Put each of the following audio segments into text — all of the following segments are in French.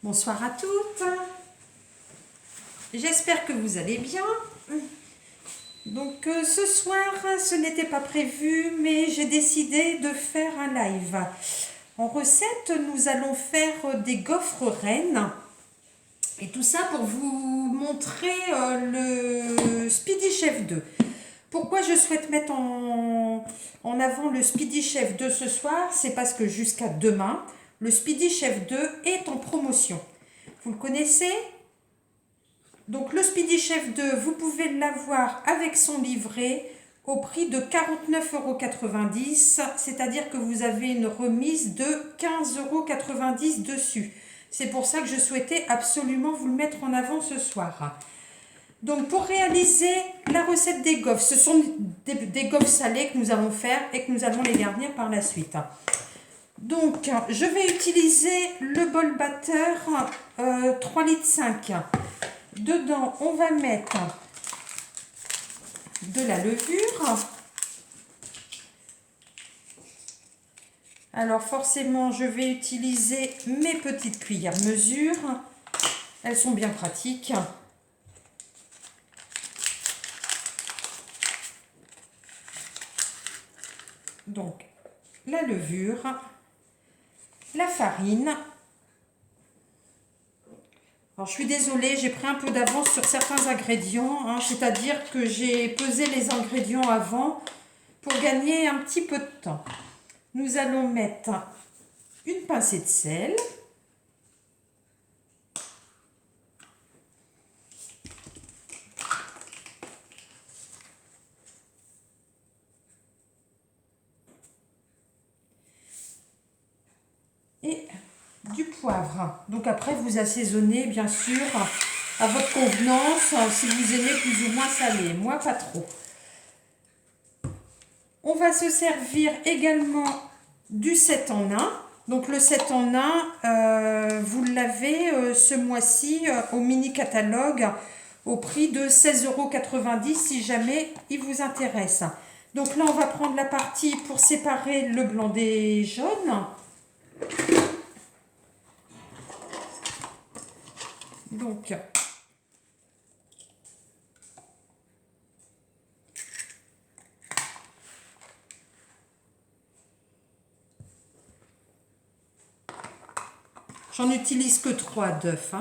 Bonsoir à toutes, j'espère que vous allez bien. Donc ce soir, ce n'était pas prévu, mais j'ai décidé de faire un live. En recette, nous allons faire des gaufres reines. Et tout ça pour vous montrer le Speedy Chef 2. Pourquoi je souhaite mettre en avant le Speedy Chef 2 ce soir? C'est parce que jusqu'à demain, le Speedy Chef 2 est en promotion. Vous le connaissez? Donc le Speedy Chef 2, vous pouvez l'avoir avec son livret au prix de 49,90 €, c'est-à-dire que vous avez une remise de 15,90 € dessus. C'est pour ça que je souhaitais absolument vous le mettre en avant ce soir. Donc pour réaliser la recette des gaufres, ce sont des gaufres salées que nous allons faire et que nous allons les garnir par la suite. Donc je vais utiliser le bol batteur 3,5 litres. Dedans on va mettre de la levure. Alors forcément je vais utiliser mes petites cuillères mesure. Elles sont bien pratiques. Donc la levure, la farine. Alors je suis désolée, j'ai pris un peu d'avance sur certains ingrédients, c'est-à-dire que j'ai pesé les ingrédients avant pour gagner un petit peu de temps. Nous allons mettre une pincée de sel. Et du poivre. Donc après vous assaisonnez bien sûr à votre convenance, si vous aimez plus ou moins salé. Moi pas trop. On va se servir également du 7 en 1. Donc le 7 en 1, vous l'avez ce mois-ci au mini catalogue au prix de 16,90 € si jamais il vous intéresse. Donc là on va prendre la partie pour séparer le blanc des jaunes. Donc j'en utilise que 3 d'œufs.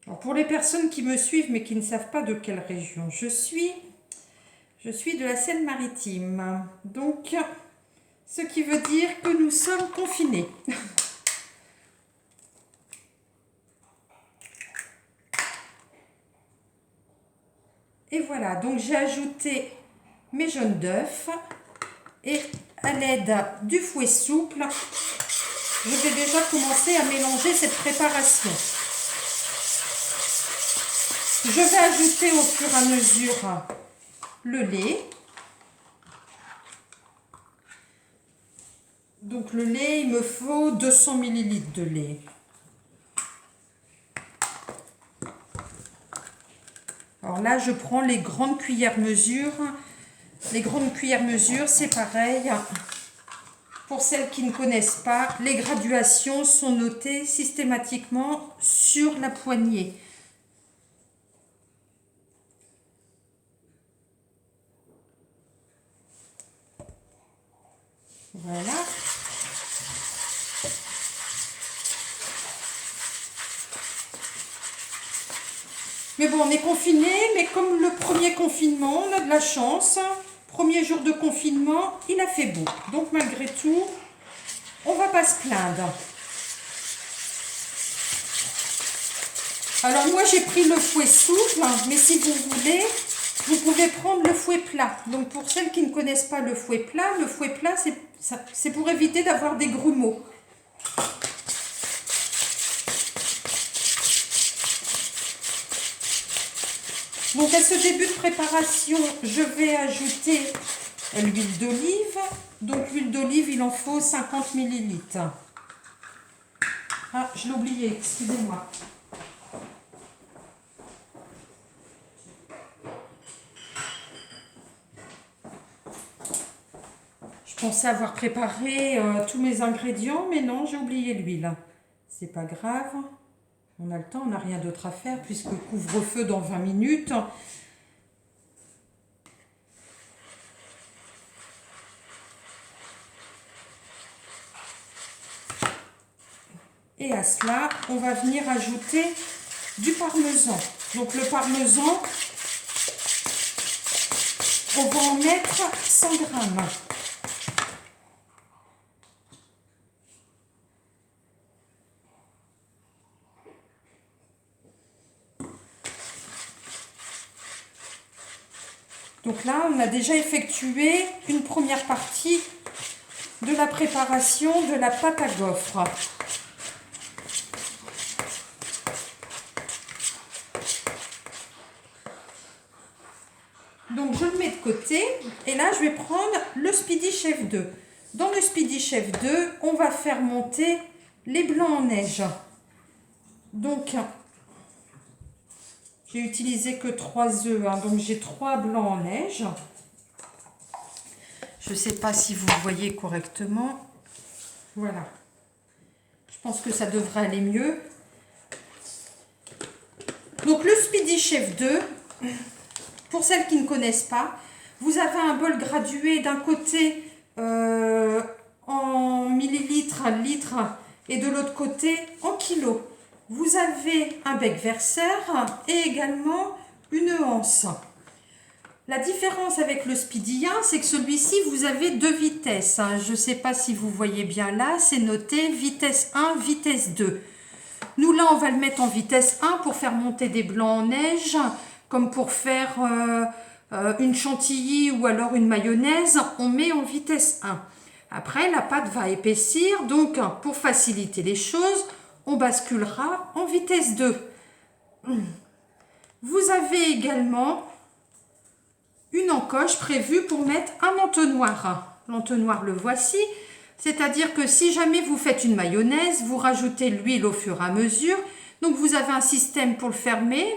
Alors pour les personnes qui me suivent mais qui ne savent pas de quelle région je suis de la Seine-Maritime. Donc, ce qui veut dire que nous sommes confinés. Et voilà, donc j'ai ajouté mes jaunes d'œufs et à l'aide du fouet souple, je vais déjà commencer à mélanger cette préparation. Je vais ajouter au fur et à mesure le lait. Donc le lait, il me faut 200 ml de lait. Alors là, je prends les grandes cuillères mesure. Les grandes cuillères mesure, c'est pareil. Pour celles qui ne connaissent pas, les graduations sont notées systématiquement sur la poignée. Voilà. Mais bon, on est confinés, mais comme le premier confinement, on a de la chance. Premier jour de confinement, il a fait beau. Donc malgré tout, on va pas se plaindre. Alors moi, j'ai pris le fouet souple, mais si vous voulez, vous pouvez prendre le fouet plat. Donc pour celles qui ne connaissent pas le fouet plat, c'est pour éviter d'avoir des grumeaux. Donc à ce début de préparation, je vais ajouter l'huile d'olive. Donc l'huile d'olive, il en faut 50 ml. Ah, je l'ai oublié, excusez-moi. Je pensais avoir préparé tous mes ingrédients, mais non, j'ai oublié l'huile. C'est pas grave. On a le temps, on n'a rien d'autre à faire puisque couvre-feu dans 20 minutes. Et à cela, on va venir ajouter du parmesan. Donc le parmesan, on va en mettre 100 grammes. Donc là, on a déjà effectué une première partie de la préparation de la pâte à gaufres. Donc je le mets de côté et là je vais prendre le Speedy Chef 2. Dans le Speedy Chef 2, on va faire monter les blancs en neige. Donc j'ai utilisé que 3 œufs, hein, donc j'ai 3 blancs en neige. Je ne sais pas si vous voyez correctement. Voilà. Je pense que ça devrait aller mieux. Donc le Speedy Chef 2, pour celles qui ne connaissent pas, vous avez un bol gradué d'un côté en millilitres, litres, et de l'autre côté en kilos. Vous avez un bec verseur et également une anse. La différence avec le Speedy 1, c'est que celui-ci, vous avez 2 vitesses. Je ne sais pas si vous voyez bien là, c'est noté vitesse 1, vitesse 2. Nous, là, on va le mettre en vitesse 1 pour faire monter des blancs en neige, comme pour faire une chantilly ou alors une mayonnaise, on met en vitesse 1. Après, la pâte va épaissir, donc pour faciliter les choses, on basculera en vitesse 2. Vous avez également une encoche prévue pour mettre un entonnoir. L'entonnoir, le voici. C'est-à-dire que si jamais vous faites une mayonnaise, vous rajoutez l'huile au fur et à mesure. Donc vous avez un système pour le fermer.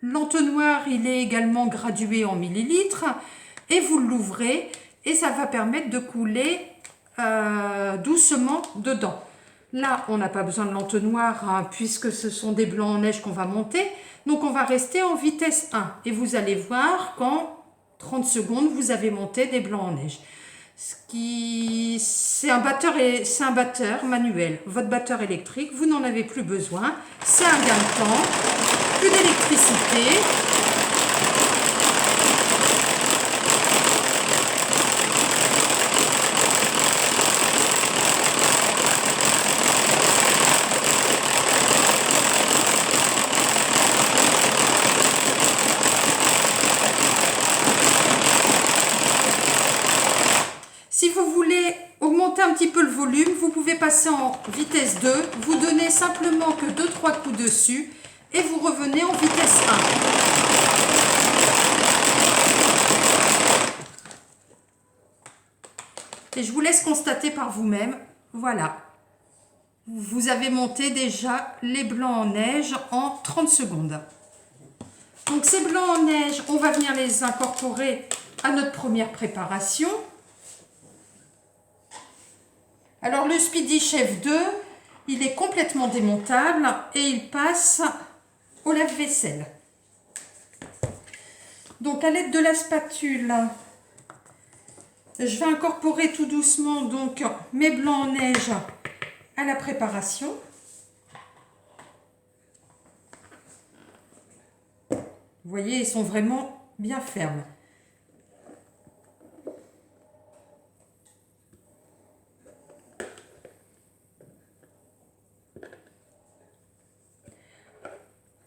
L'entonnoir, il est également gradué en millilitres. Et vous l'ouvrez et ça va permettre de couler doucement dedans. Là, on n'a pas besoin de l'entonnoir hein, puisque ce sont des blancs en neige qu'on va monter. Donc on va rester en vitesse 1. Et vous allez voir qu'en 30 secondes, vous avez monté des blancs en neige. C'est un batteur manuel. Votre batteur électrique, vous n'en avez plus besoin. C'est un gain de temps, plus d'électricité. Si vous voulez augmenter un petit peu le volume, vous pouvez passer en vitesse 2, vous donnez simplement que 2-3 coups dessus et vous revenez en vitesse 1. Et je vous laisse constater par vous-même, voilà, vous avez monté déjà les blancs en neige en 30 secondes. Donc ces blancs en neige, on va venir les incorporer à notre première préparation. Alors le Speedy Chef 2, il est complètement démontable et il passe au lave-vaisselle. Donc à l'aide de la spatule, je vais incorporer tout doucement donc mes blancs en neige à la préparation. Vous voyez, ils sont vraiment bien fermes.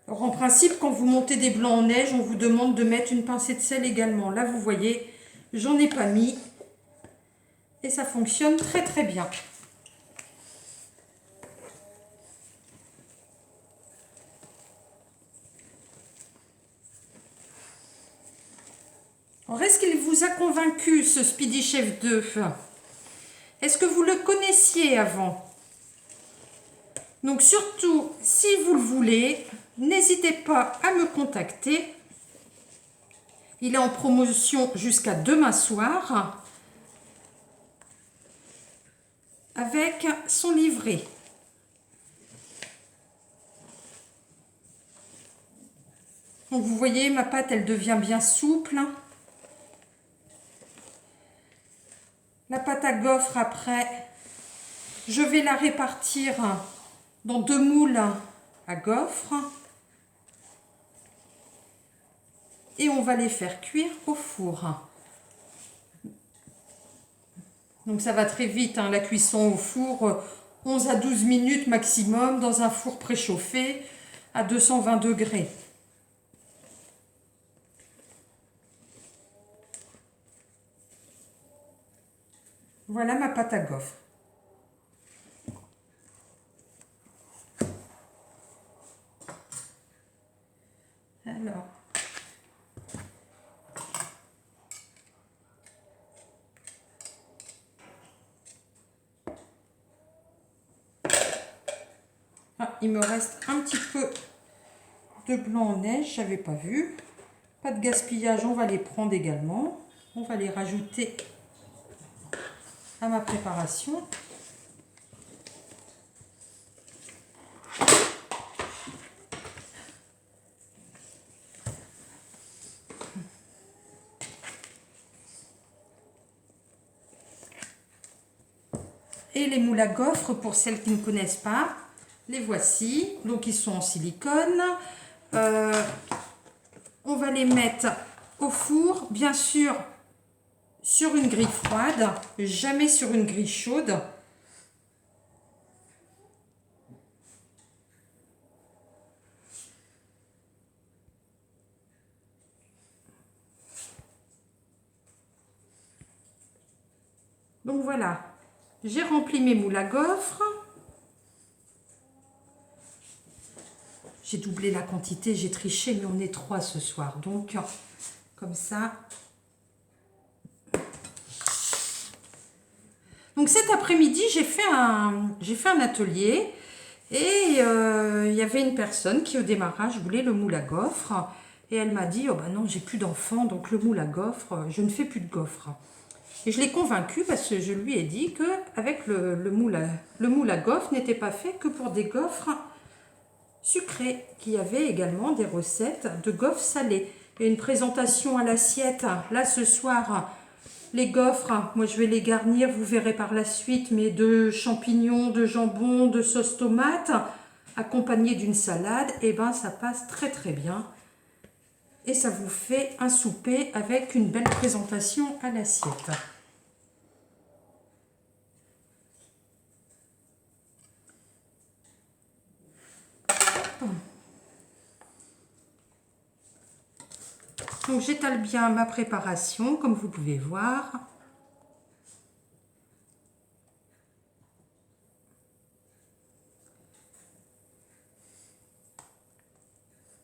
Alors, en principe, quand vous montez des blancs en neige, on vous demande de mettre une pincée de sel également. Là, vous voyez, j'en ai pas mis et ça fonctionne très très bien. Alors, est-ce qu'il vous a convaincu ce Speedy Chef 2? Est-ce que vous le connaissiez avant? Donc surtout, si vous le voulez, n'hésitez pas à me contacter. Il est en promotion jusqu'à demain soir. avec son livret. Donc vous voyez, ma pâte, elle devient bien souple. La pâte à gaufres, après, je vais la répartir dans 2 moules à gaufres. Et on va les faire cuire au four. Donc ça va très vite, hein, la cuisson au four, 11 à 12 minutes maximum dans un four préchauffé à 220 degrés. Voilà ma pâte à gaufres. Alors, il me reste un petit peu de blanc en neige, j'avais pas vu. Pas de gaspillage, on va les prendre également. On va les rajouter à ma préparation. Et les moules à gaufres, pour celles qui ne connaissent pas, les voici. Donc ils sont en silicone. On va les mettre au four, bien sûr sur une grille froide, jamais sur une grille chaude. Donc voilà, j'ai rempli mes moules à gaufres. J'ai doublé la quantité, j'ai triché, mais on est 3 ce soir. Donc, comme ça. Donc cet après-midi, j'ai fait un atelier. Et il y avait une personne qui, au démarrage, voulait le moule à gaufres. Et elle m'a dit, oh ben non, j'ai plus d'enfants, donc le moule à gaufres, je ne fais plus de gaufres. Et je l'ai convaincue parce que je lui ai dit qu'avec le moule à gaufres n'était pas fait que pour des gaufres sucrées, qu'il y avait également des recettes de gaufres salées. Il y a une présentation à l'assiette, là ce soir, les gaufres, moi je vais les garnir, vous verrez par la suite, mais de champignons, de jambon, de sauce tomate, accompagné d'une salade, et ben ça passe très très bien. Et ça vous fait un souper avec une belle présentation à l'assiette. Donc j'étale bien ma préparation, comme vous pouvez voir.